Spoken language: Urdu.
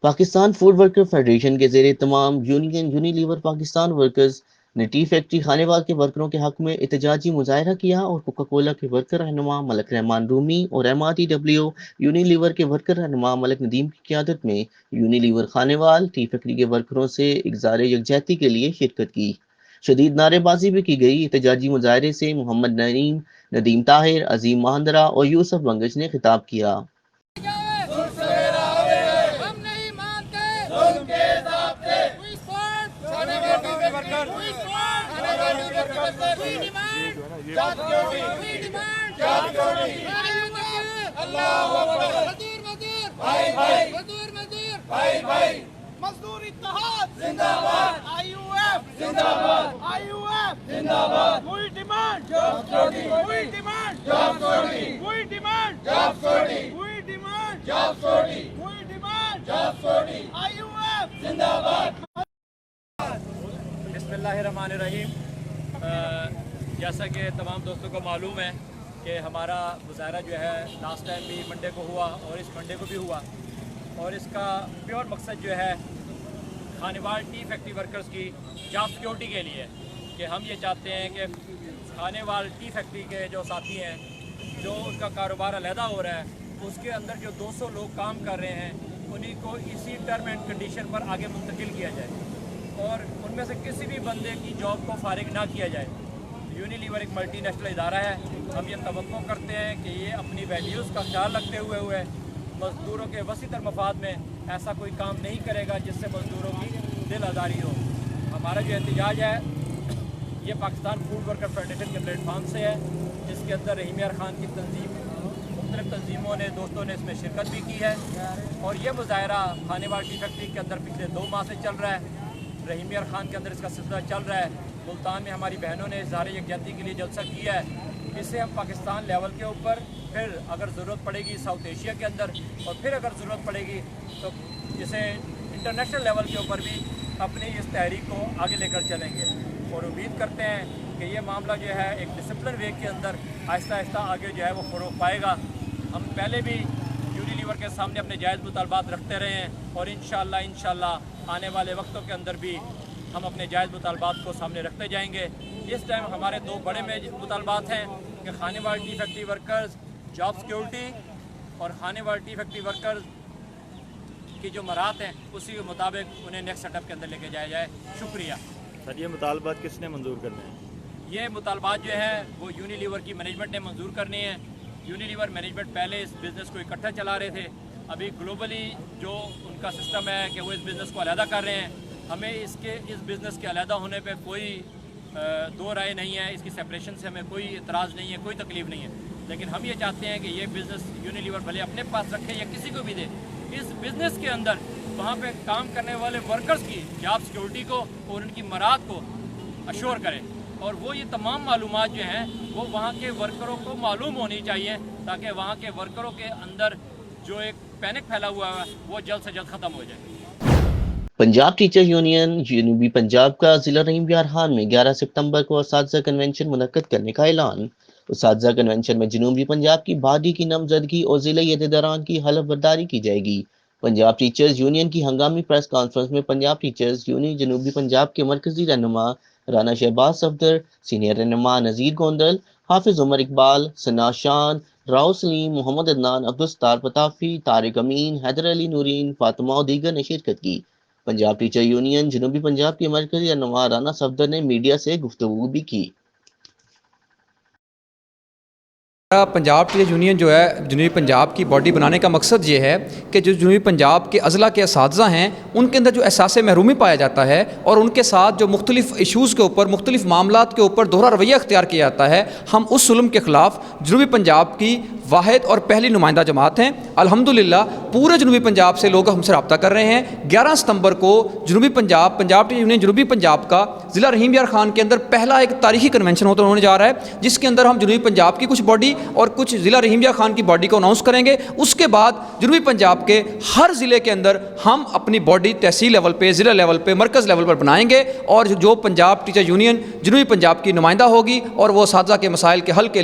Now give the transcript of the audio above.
پاکستان فوڈ ورکر فیڈریشن کے زیر اہتمام یونین یونیلیور پاکستان ورکرز نے ٹی فیکٹری خانوال کے ورکروں کے حق میں احتجاجی مظاہرہ کیا اور کوکا کولا کے ورکر رہنما ملک رحمان رومی اور M R T W Unilever کے ورکر رہنما ملک ندیم کی قیادت میں یونیلیور خانوال ٹی فیکٹری کے ورکروں سے اظہار یکجہتی کے لیے شرکت کی۔ شدید نعرے بازی بھی کی گئی۔ احتجاجی مظاہرے سے محمد نعیم، ندیم طاہر، عظیم مہندرا اور یوسف بنگش نے خطاب کیا۔ مزدور اتحاد زندہ باد، آئی یو ایف زندہ باد، آئی یو ایف زندہ باد۔ We demand job security, we demand job security, we demand job security, we demand job security, we demand job security, I U F زندہ باد۔ بسم اللہ الرحمن الرحیم۔ جیسا کہ تمام دوستوں کو معلوم ہے کہ ہمارا مظاہرہ جو ہے لاسٹ ٹائم بھی منڈے کو ہوا اور اس منڈے کو بھی ہوا، اور اس کا پیور مقصد جو ہے خانوال ٹی فیکٹری ورکرز کی جاب سیکورٹی کے لیے، کہ ہم یہ چاہتے ہیں کہ خانوال ٹی فیکٹری کے جو ساتھی ہیں، جو ان کا کاروبار علیحدہ ہو رہا ہے، اس کے اندر جو 200 لوگ کام کر رہے ہیں انہی کو اسی ٹرم اینڈ کنڈیشن پر آگے منتقل کیا جائے اور ان میں سے کسی بھی بندے کی جاب کو فارغ نہ کیا جائے۔ یونیلیور ایک ملٹی نیشنل ادارہ ہے، ہم یہ توقع کرتے ہیں کہ یہ اپنی ویلیوز کا خیال رکھتے ہوئے مزدوروں کے وسیع تر مفاد میں ایسا کوئی کام نہیں کرے گا جس سے مزدوروں کی دل آزاری ہو۔ ہمارا جو احتجاج ہے یہ پاکستان فوڈ ورکر فیڈریشن کے پلیٹ فارم سے ہے، جس کے اندر رحیم یار خان کی تنظیم، مختلف تنظیموں نے، دوستوں نے اس میں شرکت بھی کی ہے، اور یہ مظاہرہ خانوال ٹی فیکٹری کے اندر پچھلے 2 ماہ سے چل رہا ہے۔ رحیم یار خان کے اندر اس کا سلسلہ چل رہا ہے۔ ملتان میں ہماری بہنوں نے اظہار یکجہتی کے لیے جلسہ کیا ہے۔ اسے ہم پاکستان لیول کے اوپر، پھر اگر ضرورت پڑے گی ساؤتھ ایشیا کے اندر، اور پھر اگر ضرورت پڑے گی تو اسے انٹرنیشنل لیول کے اوپر بھی اپنی اس تحریک کو آگے لے کر چلیں گے، اور امید کرتے ہیں کہ یہ معاملہ جو ہے ایک ڈسپلن وے کے اندر آہستہ آہستہ آگے جو ہے وہ فروغ پائے گا۔ ہم پہلے بھی یونیلیور کے سامنے اپنے جائز مطالبات رکھتے رہے ہیں، اور انشاءاللہ آنے والے وقتوں کے اندر بھی ہم اپنے جائز مطالبات کو سامنے رکھتے جائیں گے۔ اس ٹائم ہمارے 2 بڑے مطالبات ہیں کہ Khanewal T factory workers job security اور خانوال ٹی فیکٹری ورکرز کی جو مراحت ہیں اسی کے مطابق انہیں نیکسٹ سیٹ اپ کے اندر لے کے جایا جائے۔ شکریہ سر۔ یہ مطالبات کس نے منظور کرنے ہیں؟ یہ مطالبات جو ہے وہ یونیلیور کی مینجمنٹ نے منظور کرنی ہے۔ یونیلیور مینجمنٹ پہلے اس بزنس کو اکٹھا چلا رہے تھے، ابھی گلوبلی جو ان کا سسٹم ہے کہ وہ اس بزنس کو علیحدہ کر رہے ہیں۔ ہمیں اس بزنس کے علیحدہ ہونے پہ کوئی 2 رائے نہیں ہے، اس کی سیپریشن سے ہمیں کوئی اعتراض نہیں ہے، کوئی تکلیف نہیں ہے، لیکن ہم یہ چاہتے ہیں کہ یہ بزنس یونیلیور بھلے اپنے پاس رکھے یا کسی کو بھی دے، اس بزنس کے اندر وہاں پہ کام کرنے والے ورکرز کی جاب سیکورٹی کو اور ان کی مراحت کو اشور کرے، اور وہ یہ تمام معلومات جو ہیں وہ وہاں کے ورکروں کو معلوم ہونی چاہیے، تاکہ وہاں کے ورکروں کے اندر جو ایک پینک پھیلا ہوا ہے وہ جلد سے جلد ختم ہو جائے۔ پنجاب ٹیچر یونین جنوبی پنجاب کا ضلع رحیم یار خان میں 11 ستمبر کو اساتذہ کنونشن منعقد کرنے کا اعلان۔ اساتذہ کنونشن میں جنوبی پنجاب کی بادی کی نامزدگی اور ضلع عہدیداران کی حلف برداری کی جائے گی۔ پنجاب ٹیچرز یونین کی ہنگامی پریس کانفرنس میں پنجاب ٹیچرز یونین جنوبی پنجاب کے مرکزی رہنما رانا شہباز صفدر، سینئر رہنما نذیر گوندل، حافظ عمر اقبال، ثنا شان، راؤ سلیم، محمد عدنان، عبدالستار پتافی، طارق امین، حیدر علی نورین، فاطمہ اور دیگر نے شرکت کی۔ پنجاب ٹیچر یونین جنوبی پنجاب کے مرکزی رہنما رانا صفدر نے میڈیا سے گفتگو بھی کی۔ پنجاب ٹیچر یونین جو ہے جنوبی پنجاب کی باڈی بنانے کا مقصد یہ ہے کہ جو جنوبی پنجاب کے اضلاع کے اساتذہ ہیں ان کے اندر جو احساس محرومی پایا جاتا ہے اور ان کے ساتھ جو مختلف ایشوز کے اوپر، مختلف معاملات کے اوپر دوہرا رویہ اختیار کیا جاتا ہے، ہم اس ظلم کے خلاف جنوبی پنجاب کی واحد اور پہلی نمائندہ جماعت ہیں۔ الحمدللہ پورے جنوبی پنجاب سے لوگ ہم سے رابطہ کر رہے ہیں۔ 11 ستمبر کو جنوبی پنجاب ٹیچر یونین جنوبی پنجاب کا ضلع رحیم یار خان کے اندر پہلا ایک تاریخی کنونشن ہونے جا رہا ہے، جس کے اندر ہم جنوبی پنجاب کی کچھ باڈی اور کچھ ضلع رحیم یار خان کی باڈی کو اناؤنس کریں گے۔ اس کے بعد جنوبی پنجاب کے ہر ضلع کے اندر ہم اپنی باڈی تحصیل لیول پہ، ضلع لیول پہ، مرکز لیول پر بنائیں گے، اور جو پنجاب ٹیچر یونین جنوبی پنجاب کی نمائندہ ہوگی اور وہ اساتذہ کے مسائل کے حل کے